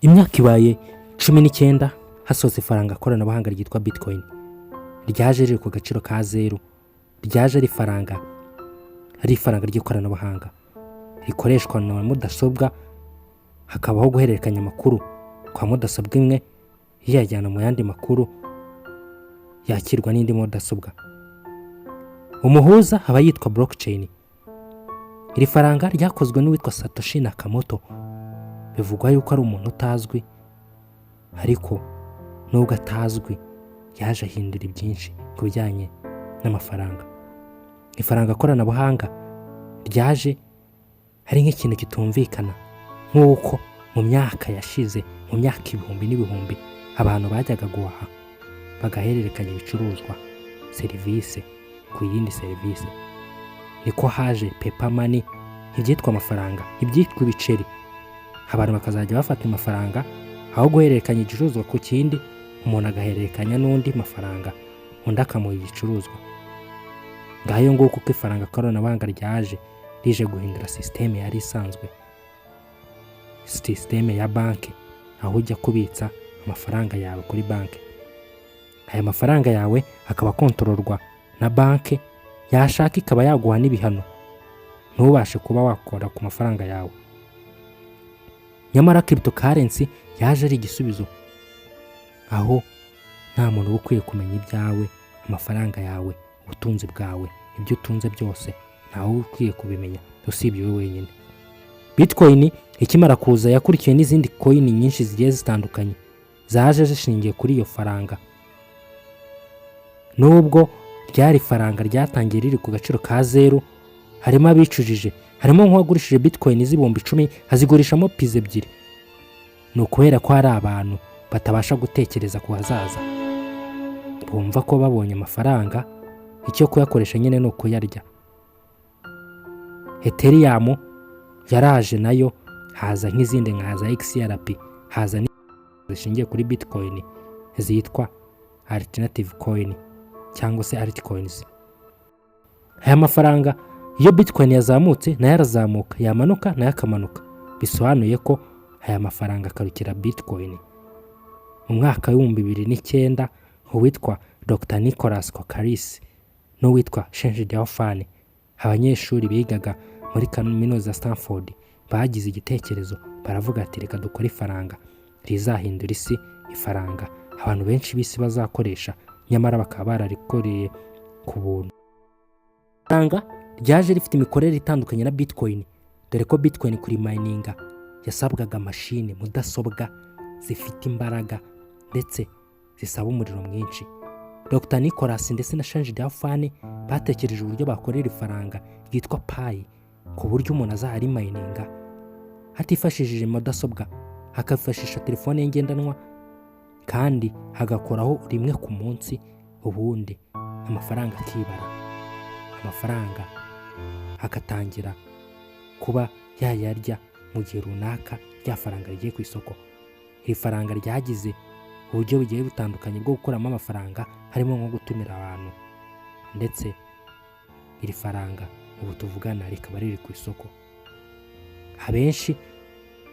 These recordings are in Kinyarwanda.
Imyaka ibaye 19 hasohotse ifaranga koranabuhanga ryitwa Bitcoin. Ryaje riri ku gaciro ka zero. Ryaje ari ifaranga ry'ikoranabuhanga. Rikoreshwa na mudasobwa, hakabaho guhererekanya amakuru kwa mudasobwa imwe yajyana mu yandi makuru yakirwa n'indi mudasobwa. Umuhuza haba yitwa blockchain. Iri faranga ryakozwe n'uwitwa Satoshi Nakamoto. Bivugwa yuko ari umuntu utazwi, ariko nubwo atazwi yaje ahindura byinshi ku bijyanye n'amafaranga. Ifaranga koranabuhanga ryaje hari nk'ikintu kitumvikana, nk'uko mu myaka yashize, mu myaka ibihumbi n'ibihumbi abantu bajyaga guhaha bagahererekanya ibicuruzwa, serivisi ku yindi serivisi. Niko haje paper money, ibyitwa amafaranga, ibyitwa ibiceri. Abantu bakazajya bafata amafaranga aho guhererekanya igicuruzwa ku kindi, umuntu agahererekanya n'undi mafaranga, undi akamuha igicuruzwa. Ngayo nguko uko ifaranga koranabuhanga ryaje rije guhindura systeme yari isanzwe, systeme ya banki, aho ujya kubitsa amafaranga yawe kuri banki. Aya mafaranga yawe akaba kontrolwa na banki, yashaka ikaba yaguha n'ibihano ntubashe kuba wakora ku mafaranga yawe. Nyamara cryptocurrency yaje ari igisubizo, aho nta muntu ukwiye kumenya ibyawe, amafaranga yawe, ubutunzi bwawe, ibyo utunze byose ntawe ukwiye kubimenya usibye wowe wenyine. Bitcoin ikimara kuza yakurikiye n'izindi coin nyinshi zigiye zitandukanye zaje zishingiye kuri iyo faranga. Nubwo ryari faranga ryatangiye riri ku gaciro ka zero, harimo abicujije, harimo nk'uwagurishije Bitcoin z'ibihumbi 10 azigurishamo pize ebyiri. Ni ukubera ko hari abantu batabasha gutekereza ku hazaza, bumva ko babonye amafaranga icyo kuyakoresha nyine no kuyarya. Ethereum yaraje nayo, haza nk'izindi nka za XRP, haza zishingiye kuri Bitcoin zitwa alternative coin cyangwa se altcoins. Aya mafaranga iyo Bitcoin yazamutse nayo arazamuka, yamanuka nayo akamanuka. Bisobanuye ko aya mafaranga akarukira Bitcoin. Mu mwaka wa 2009 uwitwa Dr. Nicholas Kokaris n'uwitwa Shenji Diaofane, abanyeshuri bigaga muri kaminuza ya Stanford, bagize igitekerezo baravuga ati reka dukore ifaranga rizahindura isi, ifaranga abantu benshi bisi bazakoresha, nyamara bakaba bararikoreye ku buntu. Ifaranga ryaje rifite imikorere itandukanye na Bitcoin, dore ko Bitcoin kuri mininga yasabwaga mashine, mudasobwa zifite imbaraga ndetse zisaba umuriro mwinshi. Dr. Nicholas ndetse na Shenji Diaofane batekereje uburyo bakorera ifaranga ryitwa Pi, ku buryo umuntu azahari mininga hatifashishije mudasobwa, hakafashisha telefone ngendanwa, kandi hagakoraho rimwe ku munsi, ubundi amafaranga akibara, amafaranga hagatangira kuba yayarya mu gihe runaka rya faranga rigiye ku isoko. Iri faranga ryagize uburyo bugiye butandukanye bwo gukuramo amafaranga, harimo nko gutumira abantu, ndetse iri faranga ubu tuvugana rikaba riri ku isoko. Abenshi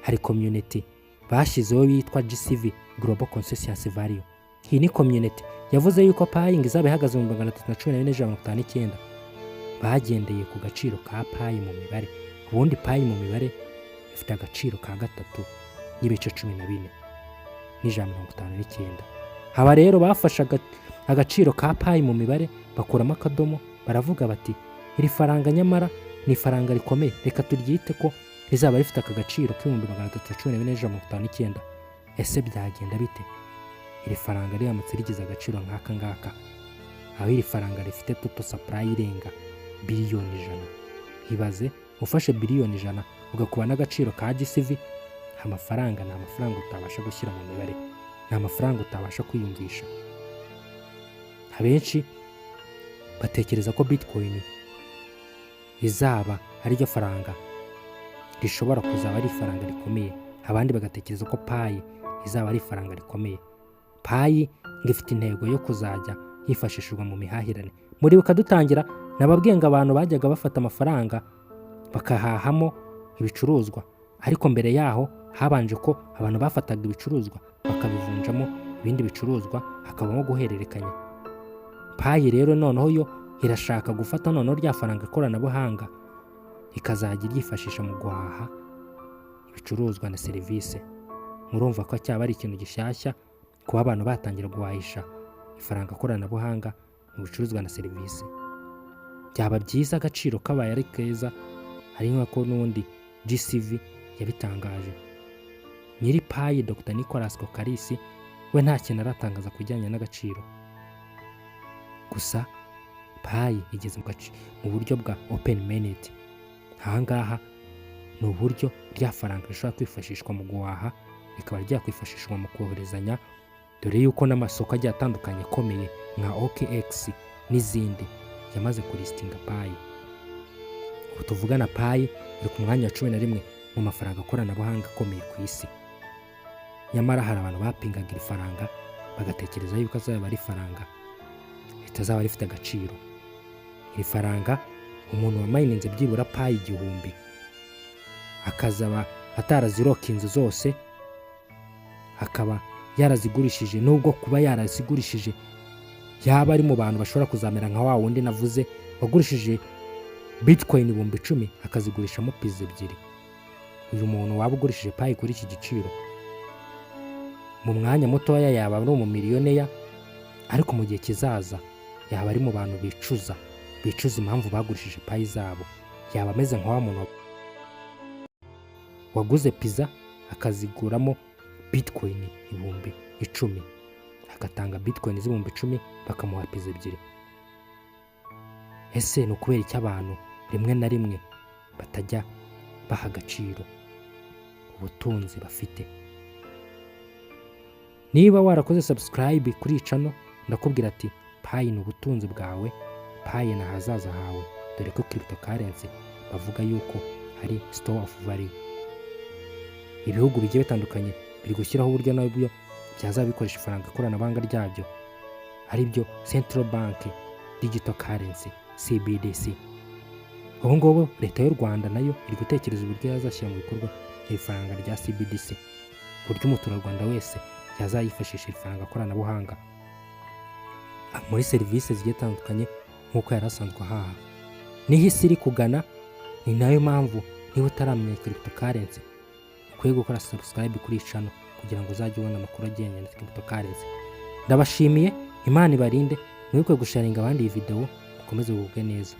hari community bashyizeho bitwa GCV, Global Consensus Value. Iyi ni community yavuze yuko Pi izaba ihagaze mu 314.59. Bagendeye ku gaciro ka Pi mu mibare. Ubundi Pi mu mibare ifite agaciro ka 3.14.59. Aba rero bafashaga agaciro ka Pi mu mibare bakuramo akadomo, baravuga bati iri faranga nyamara ni faranga rikomeye, reka turyite ko rizaba rifite akagaciro k'314.59. Ese byagenda bite iri faranga riramutse rigize agaciro nk'aka ngaka, aho iri faranga rifite total supply irenga biliyoni 100? Ibaze ufashe biliyoni 100 ugakuba n'agaciro ka GCV, amafaranga ni amafaranga utabasha gushyira mu mibare, ni amafaranga utabasha kwiyumvisha. Abenshi batekereza ko Bitcoin izaba ari ryo faranga rishobora kuzaba ari ifaranga rikomeye, abandi bagatekereza ko Pi izaba ari ifaranga rikomeye. Pi ngifite intego yo kuzajya yifashishwa mu mihahirane. Muri bukadutangira nababwiye ngo abantu bajyaga bafata amafaranga bakahahamo ibicuruzwa, ariko mbere yaho habanje ko abantu bafataga ibicuruzwa bakabivunjamo ibindi bicuruzwa, hakabamo guhererekanya. Payi rero noneho yo irashaka gufata noneho rya faranga koranabuhanga ikazajya ryifashisha mu guhaha ibicuruzwa na serivisi. Murumva ko cyaba ari ikintu gishyashya kuba abantu batangira guhahisha ifaranga koranabuhanga mu bicuruzwa na serivisi. Byaba byiza agaciro kabaye ari keza, ari nk'uko n'undi GCV yabitangaje. Nyiri Payi Dr Nicolas Kokarisi we nta kintu aratangaza kujyanye n'agaciro. Gusa Payi igeze mu buryo bwa open mainnet. Ahangaha ni uburyo rya faranga rishobora kwifashishwa mu guhaha, rikaba ryakwifashishwa mu koherezanya, dore yuko n'amasoko agiye atandukanye akomeye nka OKX n'izindi yamaze kulistinga Payi. Ubu tuvugana Payi iri ku mwanya wa 11 mu mafaranga koranabuhanga akomeye ku isi. Nyamara hari abantu bapingaga iri faranga bagatekereza yuko azaba ari faranga ritazaba rifite agaciro. Iri faranga umuntu wamayininze byibura Payi 1000 akazaba atarazirokinze zose, akaba yarazigurishije, nubwo kuba yarazigurishije yaba ari mu bantu bashobora kuzamera nka wa wundi navuze wagurishije Bitcoin 10,000 akazigurishamo pizi 2. Uyu muntu waba ugurishije Payi kuri iki giciro mu mwanya mutoya yaba ari umumiliyonera, ariko mu gihe kizaza yaba ari mu bantu bicuza impamvu bagurishije Payi zabo. Yaba ameze nka wa muntu waguze pizza akaziguramo Bitcoin 10,000, agatanga Bitcoin 10,000 bakamuha pizza 2. Ese ni ukubera iki abantu rimwe na rimwe batajya baha agaciro ubutunzi bafite? Niba warakoze subscribe kuri iyi channel, ndakubwira ati Payi ni ubutunzi bwawe, Payi ni ahazaza hawe, dore ko cryptocurrency bavuga yuko ari store of value. Ibihugu bigiye bitandukanye biri gushyiraho uburyo nabyo byazaba bikoresha ifaranga koranabuhanga ryabyo, ari byo Central Bank Digital Currency CBDC. Ubu ngubu leta y'u Rwanda nayo iri gutekereza uburyo yazashyira mu bikorwa ifaranga rya CBDC, uburyo umuturarwanda wese yazayifashisha ifaranga koranabuhanga muri serivisi zigiye zitandukanye nk'uko yari asanzwe ahaha. Niho isi iri kugana, ni nayo mpamvu niba utaramenya cryptocurrency ukwiye gukora subscribe kuri iyi channel kugira ngo uzajye ubona amakuru agendanye na cryptocurrency. Ndabashimiye, Imana ibarinde, mwibuke gusharinga abandi iyi video, mukomeze kugubwa neza.